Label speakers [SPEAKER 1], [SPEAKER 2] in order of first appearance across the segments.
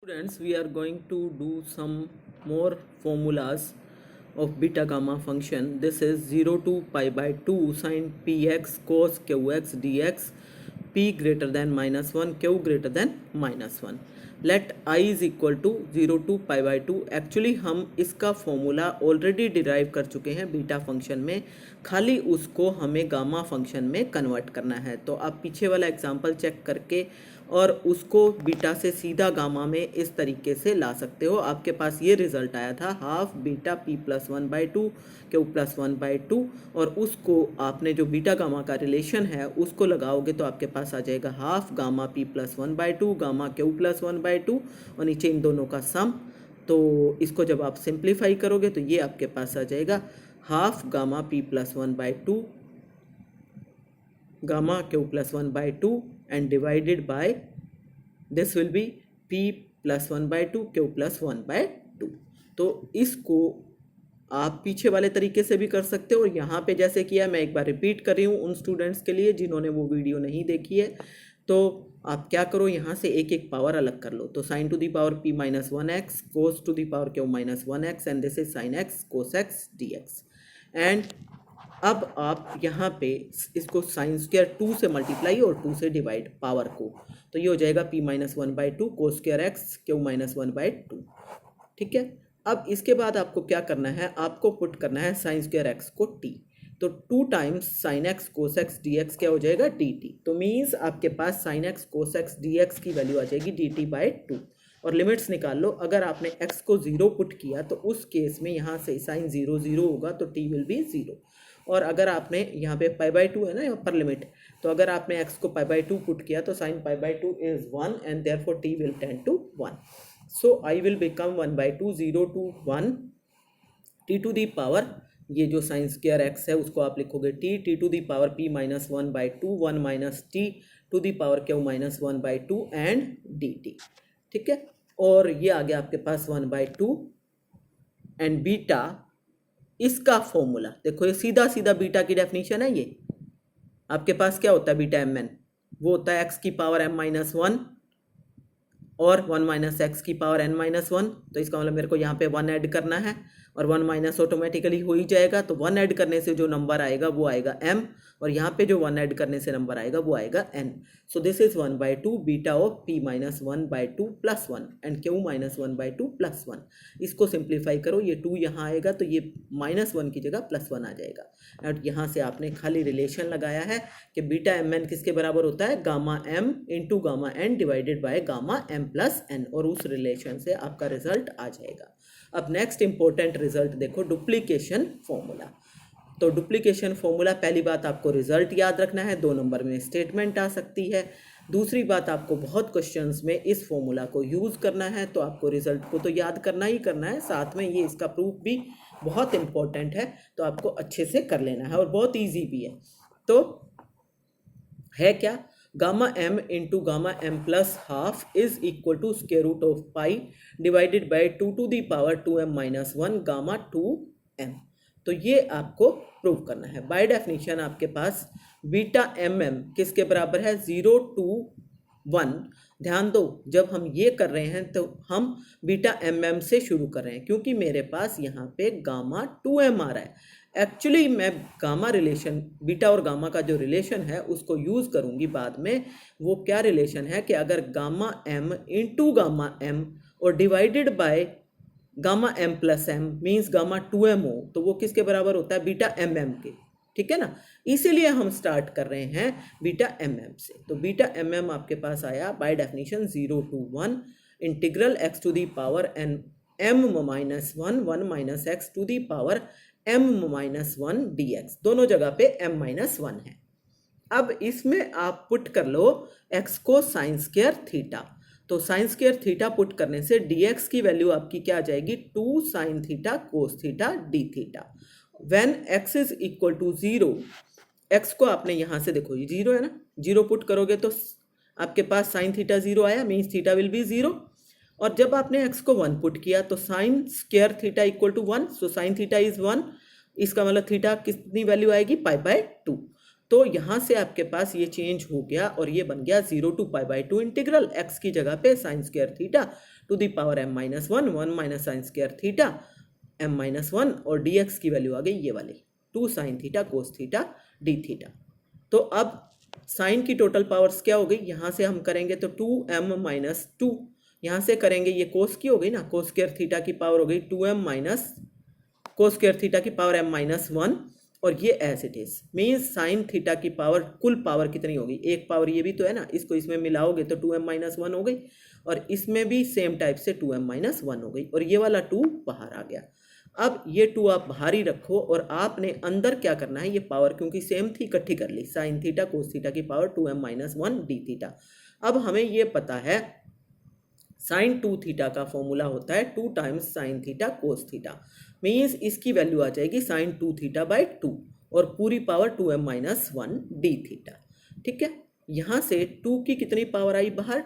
[SPEAKER 1] Students, we are going to do some more formulas of beta gamma function. This is 0 to pi by 2 sin px cos qx dx, p greater than -1, q greater than -1. Let I is equal to 0 to pi by 2. Actually हम इसका formula already derive कर चुके हैं beta function में, खाली उसको हमें gamma function में कन्वर्ट करना है। तो आप पीछे वाला एग्जांपल चेक करके और उसको बीटा से सीधा गामा में इस तरीके से ला सकते हो। आपके पास ये रिजल्ट आया था half beta p plus 1/2 Q plus 1/2, और उसको आपने जो बीटा गामा का रिलेशन है उसको लगाओगे तो आपके पास आ जाएगा half gamma p plus 1/2 gamma Q plus 1/2 और नीचे इन दोनों का सम। तो इसको जब आप सिंप्लीफाई करोगे तो ये आपके पास आ जाएगा half gamma p plus 1/2 gamma q plus 1/2 and divided by this will be p plus 1/2 q plus 1/2। तो इसको आप पीछे वाले तरीके से भी कर सकते हो और यहाँ पे जैसे किया मैं एक बार रिपीट कर रही हूँ उन स्टूडेंट्स के लिए जिन्होंने वो वीडियो नहीं देखी है। तो आप क्या करो, यहाँ से एक एक पावर अलग कर लो। तो sine to the power p minus 1x cos to the power q minus 1x and this is sine x cos x dx। And अब आप यहाँ पे इसको साइन स्क्वायर 2 से मल्टीप्लाई और 2 से डिवाइड पावर को, तो ये हो जाएगा p minus 1/2 cos square x Q minus 1/2। ठीक है, अब इसके बाद आपको क्या करना है, आपको पुट करना है साइन स्क्वायर एक्स को t। तो 2 times sine x cos x dx क्या हो जाएगा dt। तो मीन्स आपके पास sine x cos x dx की वैल्यू आ जाएगी dt/2। और लिमिट्स निकाल लो, अगर आपने x को 0 पुट किया तो उस केस में यहाँ से साइन 0 0 होगा तो t विल बी 0। और अगर आपने यहाँ पे π/2 है ना यहाँ पर लिमिट, तो अगर आपने x को π/2 पुट किया तो sine π/2 is 1 and therefore t will tend to 1। So I will become 1/2 0 to 1 t to the power, ये जो साइन स्क्वायर x है उसको आप लिखोगे t to the power p minus 1/2 1 minus t to the power q minus 1/2 and dt। ठीक है, और ये आ गया आपके पास 1/2 एंड बीटा, इसका फॉर्मूला देखो, ये सीधा सीधा बीटा की डेफिनेशन है। ये आपके पास क्या होता है बीटा mn, वो होता है x की पावर m-1 और 1 माइनस एक्स की पावर n-1। तो इसका मतलब मेरे को यहाँ पे 1 ऐड करना है और 1 माइनस ऑटोमेटिकली हो ही जाएगा। तो 1 ऐड करने से जो नंबर आएगा वो आएगा m, और यहाँ पे जो 1 ऐड करने से नंबर आएगा वो आएगा n। So this is 1/2 beta of p minus 1/2 plus 1 and q minus 1/2 plus 1। इसको सिंप्लीफाई करो, ये 2 यहाँ आएगा तो ये -1 की जगह +1 आ जाएगा। और यहाँ से आपने खाली रिलेशन लगाया है कि बीटा mn किसके बराबर होता है, gamma m into gamma n divided by gamma m plus n, और उस रिलेशन से आपका रिजल्ट आ जाएगा। अब नेक्स्ट इंपॉर्टेंट रिजल्ट देखो, डुप्लीकेशन फॉर्मूला। तो डुप्लीकेशन फॉर्मूला, पहली बात आपको रिजल्ट याद रखना है, 2 नंबर में स्टेटमेंट आ सकती है। दूसरी बात, आपको बहुत क्वेश्चंस में इस फॉर्मूला को यूज़ करना है, तो आपको रिजल्ट को तो याद करना ही करना है, साथ में ये इसका प्रूफ भी बहुत इंपॉर्टेंट है, तो आपको अच्छे से कर लेना है और बहुत ईजी भी है। तो है क्या, gamma m into gamma m plus half is equal to square root of pi divided by 2 to the power 2m minus 1 gamma 2m। तो ये आपको प्रूव करना है। बाय डेफिनेशन आपके पास बीटा mm किसके बराबर है, 0 to 1। ध्यान दो, जब हम ये कर रहे हैं तो हम बीटा mm से शुरू कर रहे हैं, क्योंकि मेरे पास यहाँ पे गामा 2m आ रहा है। एक्चुअली मैं गामा रिलेशन, बीटा और गामा का जो रिलेशन है उसको यूज़ करूँगी बाद में। वो क्या रिलेशन है कि अगर gamma m into gamma m और divided by gamma m plus m means gamma 2m हो, तो वो किसके बराबर होता है, बीटा mm के। ठीक है ना, इसीलिए हम स्टार्ट कर रहे हैं बीटा mm से। तो बीटा mm आपके पास आया by definition 0 to 1 integral x to the power n m minus 1 1 minus x to the power m-1 dx, दोनों जगह पे m-1 है। अब इसमें आप पुट कर लो x को साइन स्क्वायर थीटा, तो साइन स्क्वायर थीटा पुट करने से dx की वैल्यू आपकी क्या आ जाएगी, 2 sine theta cos theta d theta. When x is equal to 0, x को आपने यहाँ से देखो ये 0 है ना, 0 पुट करोगे तो आपके पास साइन थीटा 0 आया, मीन्स थीटा विल बी 0। और जब आपने x को 1 पुट किया तो sine square theta equal to 1, so sine theta is 1। इसका मतलब थीटा कितनी वैल्यू आएगी, π/2। तो यहाँ से आपके पास ये चेंज हो गया और ये बन गया 0 to π/2 इंटीग्रल x की जगह पे sign square theta two the power m minus one, one minus sign square theta m minus one, और dx की वैल्यू आ गई ये वाली 2 sine theta cos theta d theta. तो अब साइन की टोटल पावर्स क्या हो गई, यहाँ से हम करेंगे तो 2m माइनस टू, यहाँ से करेंगे ये कोस की हो गई ना, कोस स्क्वायर थीटा की पावर हो गई 2m minus cos square theta की पावर m माइनस वन, और ये as it is means sine theta की पावर, कुल पावर कितनी होगी, एक पावर ये भी तो है ना, इसको इसमें मिलाओगे तो 2m माइनस वन हो गई, और इसमें भी सेम टाइप से 2m माइनस वन हो गई, और ये वाला 2 बाहर आ गया। अब ये 2 आप बाहर ही रखो, और आपने अंदर क्या करना है, ये पावर क्योंकि सेम थी इकट्ठी कर ली, साइन थीटा कोस थीटा की power 2m minus one D theta. अब हमें ये पता है साइन 2 थीटा का फॉर्मूला होता है 2 times sign theta cos theta, means इसकी वैल्यू आ जाएगी साइन 2 थीटा बाई 2, और पूरी power 2m minus one D theta. ठीक है, यहाँ से 2 की कितनी पावर आई बाहर,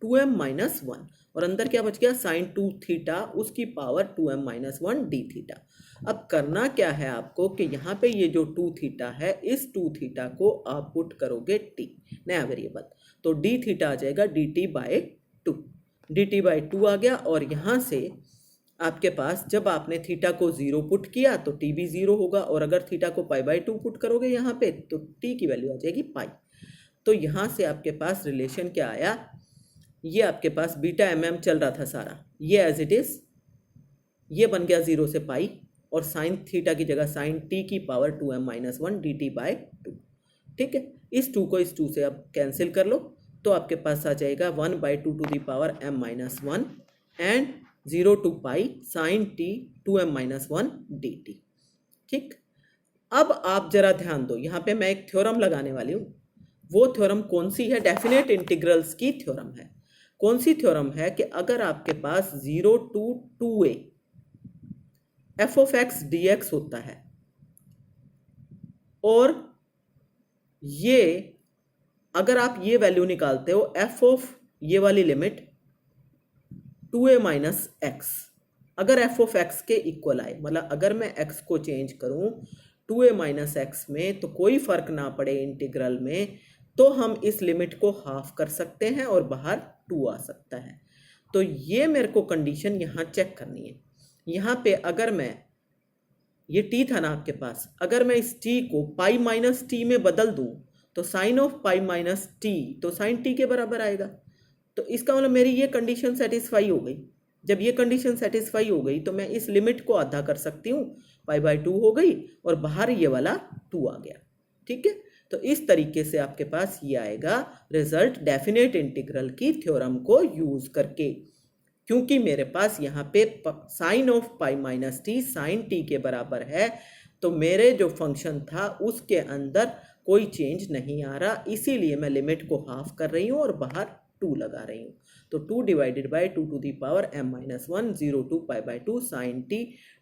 [SPEAKER 1] 2m माइनस वन, और अंदर क्या बच गया, साइन 2 थीटा उसकी power 2m minus one D theta. अब करना क्या है आपको कि यहाँ पे ये जो 2 थीटा है, इस 2 थीटा को आप पुट करोगे t नया वेरिएबल, तो डी थीटा आ जाएगा D T by two, D T by two आ गया। और यहाँ से आपके पास जब आपने थीटा को 0 पुट किया तो टी भी 0 होगा, और अगर थीटा को पाई बाई टू पुट करोगे यहाँ पे तो टी की वैल्यू आ जाएगी पाई। तो यहाँ से आपके पास रिलेशन क्या आया, ये आपके पास बीटा mm चल रहा था सारा, ये एज इट इज ये बन गया 0 से पाई, और साइन थीटा की जगह साइन टी की power 2m minus one d T by to. ठीक है, इस 2 को इस 2 से आप कैंसिल कर लो, तो आपके पास आ जाएगा 1 by two the power m minus one and 0 to pi sine t 2m minus one d t. ठीक, अब आप जरा ध्यान दो, यहाँ पे मैं एक थ्योरम लगाने वाली हूँ। वो थ्योरम कौन सी है, डेफिनेट इंटीग्रल्स की थ्योरम है। कौन सी थ्योरम है कि अगर आपके पास 0 to 2a f of x d x होता है, और ये अगर आप ये वैल्यू निकालते हो एफ ऑफ ये वाली लिमिट 2a माइनस एक्स, अगर एफ ऑफ एक्स के इक्वल आए, मतलब अगर मैं एक्स को चेंज करूं 2a माइनस एक्स में तो कोई फर्क ना पड़े इंटीग्रल में, तो हम इस लिमिट को हाफ कर सकते हैं और बाहर 2 आ सकता है। तो ये मेरे को कंडीशन यहाँ चेक करनी है। यहाँ पे अगर मैं ये टी था ना आपके पास, अगर मैं इस टी को पाई माइनस टी में बदल दूं तो sine of pi minus t तो साइन टी के बराबर आएगा। तो इसका मतलब मेरी ये कंडीशन सेटिस्फाई हो गई। जब ये कंडीशन सेटिस्फाई हो गई तो मैं इस लिमिट को आधा कर सकती हूँ, पाई बाई टू हो गई और बाहर ये वाला 2 आ गया। ठीक है, तो इस तरीके से आपके पास ये आएगा रिजल्ट डेफिनेट इंटीग्रल की थ्योरम को यूज करके, क्योंकि मेरे पास यहाँ पे sine of pi minus t sine t के बराबर है, तो मेरे जो फंक्शन था उसके अंदर कोई चेंज नहीं आ रहा, इसीलिए मैं लिमिट को हाफ कर रही हूँ और बाहर 2 लगा रही हूँ। तो 2 divided by 2 to the power m minus one, 0 to pi by 2 sine T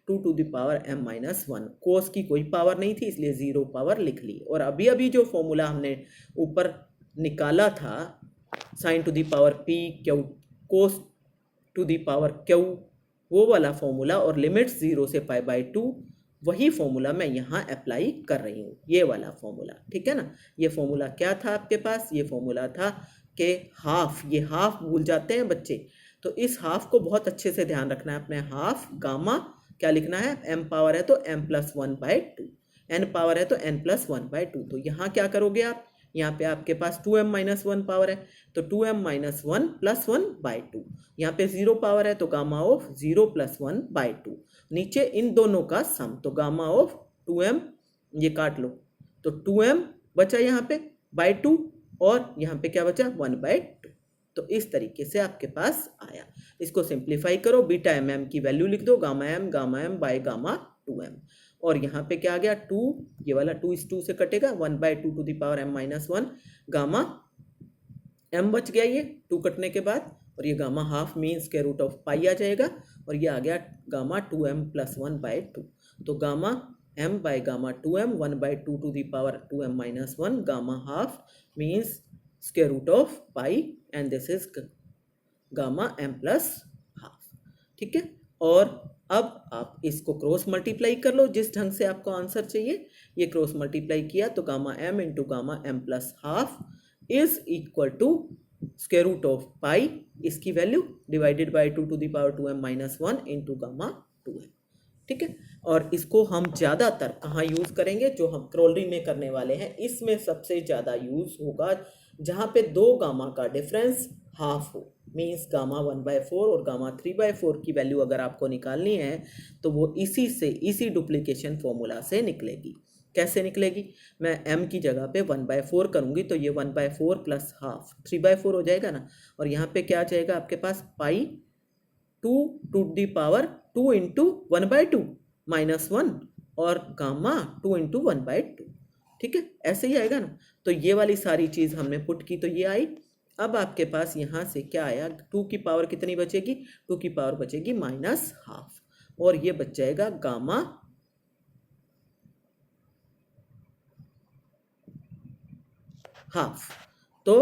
[SPEAKER 1] 2 to the power m minus one. Cos की कोई पावर नहीं थी इसलिए 0 पावर लिख ली। और अभी अभी जो फॉर्मूला हमने ऊपर निकाला था sine to the power p q cos to the power q, वो वाला फॉर्मूला और लिमिट्स 0 से पाई बाई 2, वही फॉर्मूला मैं यहाँ अप्लाई कर रही हूँ, ये वाला फॉर्मूला। ठीक है ना, ये फॉर्मूला क्या था आपके पास, ये फॉर्मूला था कि हाफ, ये हाफ भूल जाते हैं बच्चे, तो इस हाफ को बहुत अच्छे से ध्यान रखना है अपने। हाफ गामा क्या लिखना है, m पावर है तो m plus one by to, n power है तो n plus one by two. तो यहाँ क्या करोगे आप, यहाँ पे आपके पास 2m माइनस वन पावर है तो 2m minus one plus one by to, यहाँ पे 0 पावर है तो gamma of 0 plus one by to, नीचे इन दोनों का सम तो गामा ऑफ 2m, ये काट लो तो 2m बचा यहाँ पे बाई टू, और यहाँ पे क्या बचा 1 बाई टू। तो इस तरीके से आपके पास आया। इसको सिंप्लीफाई करो, बीटा एम एम की वैल्यू लिख दो, gamma M by gamma 2m, और यहाँ पे क्या आ गया 2, ये वाला 2 इस 2 से कटेगा, 1 by two to the power m minus one, gamma m बच गया ये 2 कटने के बाद, और ये gamma half mean square root of pi आ जाएगा, और ये आ गया gamma 2m plus one by two. तो gamma m by gamma 2m 1 by two to the power 2m minus one, gamma half means square root of pi, and this is gamma m plus half. ठीक है, और अब आप इसको cross multiply कर लो जिस ढंग से आपको आंसर चाहिए। ये क्रॉस मल्टीप्लाई किया तो gamma m into gamma m plus half is equal to square root of pi इसकी value divided by 2 to the power 2m minus 1 into gamma 2m। ठीक है, और इसको हम ज़्यादातर कहाँ यूज़ करेंगे, जो हम क्रोलरी में करने वाले हैं इसमें सबसे ज़्यादा यूज़ होगा जहाँ पे दो गामा का डिफरेंस हाफ हो, मीन्स गामा 1/4 और गामा 3/4 की वैल्यू अगर आपको निकालनी है तो वो इसी डुप्लीकेशन फॉर्मूला से निकलेगी। कैसे निकलेगी, मैं m की जगह पे 1/4 करूँगी तो ये 1/4 प्लस हाफ 3/4 हो जाएगा ना, और यहाँ पे क्या आ जाएगा आपके पास pi 2 to the power 2 into 1/2 minus 1 और गामा 2 इंटू 1/2। ठीक है, ऐसे ही आएगा ना। तो ये वाली सारी चीज़ हमने पुट की तो ये आई। अब आपके पास यहाँ से क्या आया, 2 की पावर कितनी बचेगी, 2 की पावर बचेगी माइनस हाफ, और ये बच जाएगा गामा हाफ। तो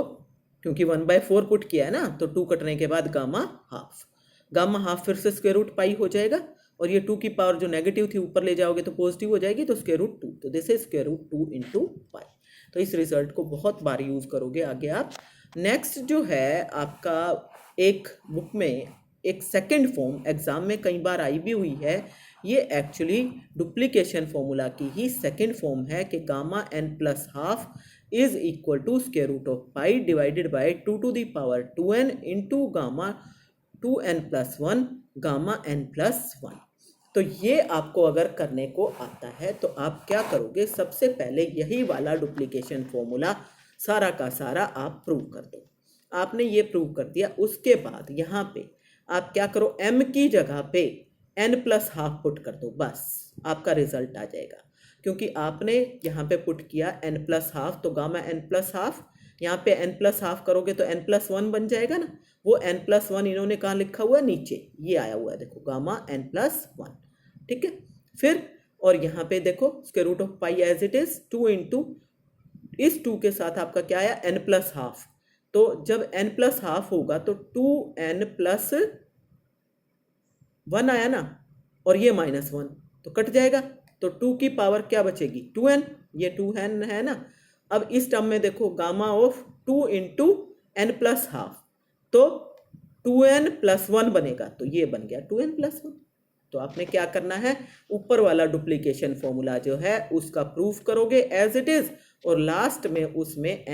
[SPEAKER 1] क्योंकि 1/4 पुट किया है ना, तो 2 कटने के बाद गामा हाफ फिर से स्क्वायर रूट पाई हो जाएगा, और ये 2 की पावर जो नेगेटिव थी ऊपर ले जाओगे तो पॉजिटिव हो जाएगी, तो स्क्वायर रूट 2, तो this is square root 2 into pi. तो इस रिजल्ट को बहुत बार यूज करोगे आगे आप। नेक्स्ट जो है आपका एक बुक में एक सेकेंड फॉर्म एग्जाम में कई बार आई भी हुई है, ये एक्चुअली डुप्लीकेशन फॉर्मूला की ही सेकेंड फॉर्म है कि gamma n plus half is equal to square root of pi divided by 2 to the power 2n into gamma 2n plus 1 gamma n plus 1। तो ये आपको अगर करने को आता है तो आप क्या करोगे, सबसे पहले यही वाला डुप्लीकेशन फॉर्मूला सारा का सारा आप प्रूव कर दो। आपने ये प्रूव कर दिया, उसके बाद यहाँ पे आप क्या करो, m की जगह पे n प्लस हाफ पुट कर दो, बस आपका रिजल्ट आ जाएगा। क्योंकि आपने यहाँ पे पुट किया n प्लस हाफ, तो गामा n प्लस हाफ, यहाँ पे n प्लस हाफ करोगे तो n प्लस 1 बन जाएगा ना। वो n प्लस 1 इन्होंने कहाँ लिखा हुआ है, नीचे ये आया हुआ है, देखो गामा n प्लस 1। ठीक है, फिर और यहाँ पे देखो square root of pi as it is 2 into इस 2 के साथ आपका क्या आया, n प्लस हाफ। तो जब n प्लस हाफ होगा तो 2n प्लस 1 आया ना, और ये माइनस 1 तो कट जाएगा, तो 2 की पावर क्या बचेगी, 2n, ये 2n है ना। अब इस टर्म में देखो gamma of 2 into n plus half, तो 2n प्लस 1 बनेगा, तो ये बन गया 2n प्लस 1। तो आपने क्या करना है, ऊपर वाला डुप्लीकेशन फॉर्मूला जो है उसका प्रूफ करोगे एज इट इज, और लास्ट में उसमें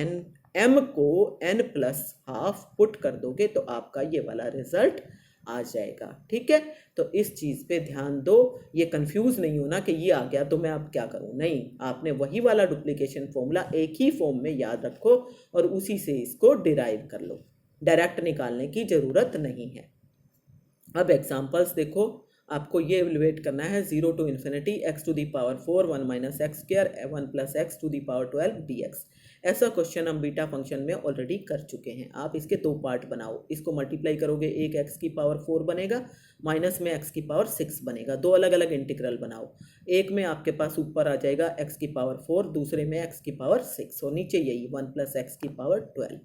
[SPEAKER 1] m को n प्लस हाफ पुट कर दोगे तो आपका ये वाला रिजल्ट आ जाएगा। ठीक है, तो इस चीज़ पे ध्यान दो, ये कंफ्यूज नहीं होना कि ये आ गया तो मैं अब क्या करूं, नहीं, आपने वही वाला डुप्लीकेशन फॉर्मूला एक ही फॉर्म में याद रखो और उसी से इसको डिराइव कर लो, डायरेक्ट निकालने की ज़रूरत नहीं है। अब एग्जांपल्स देखो, आपको ये एवेलुएट करना है 0 to infinity x to the power 4 1 minus x square 1 plus x to the power 12 dx। ऐसा क्वेश्चन हम बीटा फंक्शन में ऑलरेडी कर चुके हैं। आप इसके दो पार्ट बनाओ, इसको मल्टीप्लाई करोगे, एक x की पावर 4 बनेगा, माइनस में x की पावर 6 बनेगा। दो अलग अलग इंटीग्रल बनाओ, एक में आपके पास ऊपर आ जाएगा x की पावर 4, दूसरे में x की पावर 6 और नीचे यही 1 प्लस एक्स की पावर 12।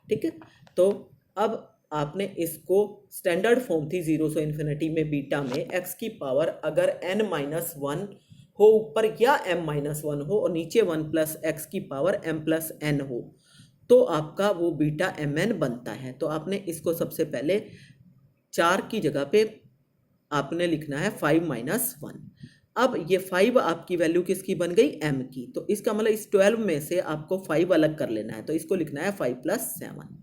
[SPEAKER 1] ठीक है, तो अब आपने इसको स्टैंडर्ड फॉर्म थी 0 से इन्फिनिटी में बीटा में x की पावर अगर n माइनस 1 हो ऊपर या m माइनस 1 हो और नीचे 1 प्लस एक्स की पावर m प्लस n हो, तो आपका वो बीटा mn बनता है। तो आपने इसको सबसे पहले 4 की जगह पे आपने लिखना है 5 माइनस 1। अब ये 5 आपकी वैल्यू किसकी बन गई, m की, तो इसका मतलब इस 12 में से आपको 5 अलग कर लेना है, तो इसको लिखना है 5 प्लस 7।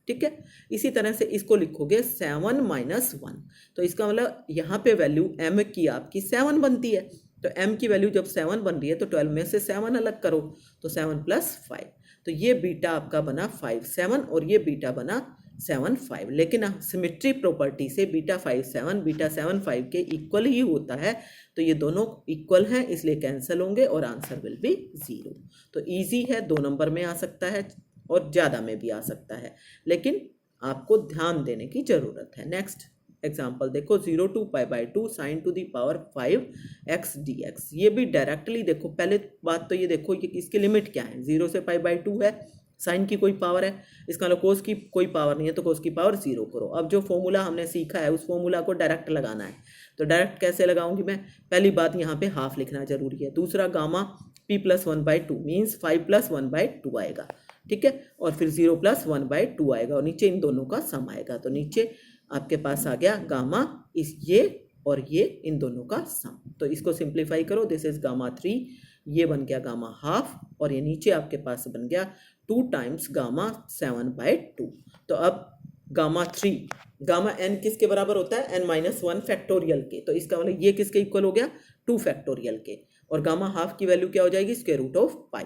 [SPEAKER 1] ठीक है, इसी तरह से इसको लिखोगे 7 माइनस 1, तो इसका मतलब यहाँ पे वैल्यू m की आपकी 7 बनती है, तो m की वैल्यू जब 7 बन रही है तो 12 में से 7 अलग करो, तो 7 प्लस 5, तो ये बीटा आपका बना 5 7 और ये बीटा बना 7 5। लेकिन सिमेट्री प्रॉपर्टी से बीटा 5 7 बीटा 7 5 के इक्वल ही होता है, तो ये दोनों इक्वल हैं इसलिए कैंसिल होंगे और आंसर विल बी 0। तो ईजी है, 2 नंबर में आ सकता है और ज़्यादा में भी आ सकता है, लेकिन आपको ध्यान देने की ज़रूरत है। नेक्स्ट एग्जाम्पल देखो, 0 to pi by 2 sine to the power 5x dx। ये भी डायरेक्टली देखो, पहले बात तो ये देखो ये इसकी लिमिट क्या है, 0 से पाई बाई 2 है, साइन की कोई पावर है, इसका मतलब कोस की कोई पावर नहीं है, तो कोस की पावर 0 करो। अब जो फॉर्मूला हमने सीखा है उस फॉर्मूला को डायरेक्ट लगाना है, तो डायरेक्ट कैसे लगाऊंगी मैं, पहली बात यहाँ पे हाफ लिखना जरूरी है, दूसरा gamma p plus 1/2 means 5 plus 1/2 आएगा। ठीक है, और फिर 0 + 1/2 आएगा और नीचे इन दोनों का सम आएगा। तो नीचे आपके पास आ गया गामा इस ये और ये इन दोनों का सम। तो इसको सिंप्लीफाई करो, दिस इज गामा 3, ये बन गया गामा हाफ और ये नीचे आपके पास बन गया 2 टाइम्स गामा 7/2। तो अब गामा 3 गामा n किसके बराबर होता है, n-1 फैक्टोरियल के, तो इसका मतलब ये किसके इक्वल हो गया 2 फैक्टोरियल के, और गामा हाफ की वैल्यू क्या हो जाएगी √π।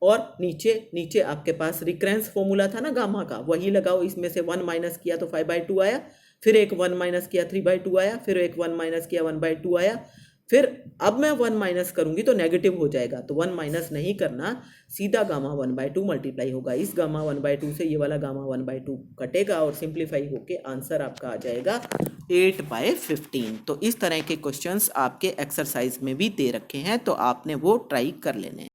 [SPEAKER 1] और नीचे आपके पास रिकरेंस फॉर्मूला था ना गामा का, वही लगाओ, इसमें से 1 माइनस किया तो 5/2 आया, फिर एक 1 माइनस किया 3/2 आया, फिर एक 1 माइनस किया 1/2 आया, फिर अब मैं 1 माइनस करूंगी तो नेगेटिव हो जाएगा, तो 1 माइनस नहीं करना, सीधा गामा 1/2 मल्टीप्लाई होगा, इस गामा 1/2 से ये वाला गामा 1/2 कटेगा और सिंप्लीफाई होके आंसर आपका आ जाएगा 8/15। तो इस तरह के क्वेश्चंस आपके एक्सरसाइज में भी दे रखे हैं, तो आपने वो ट्राई कर लेने हैं।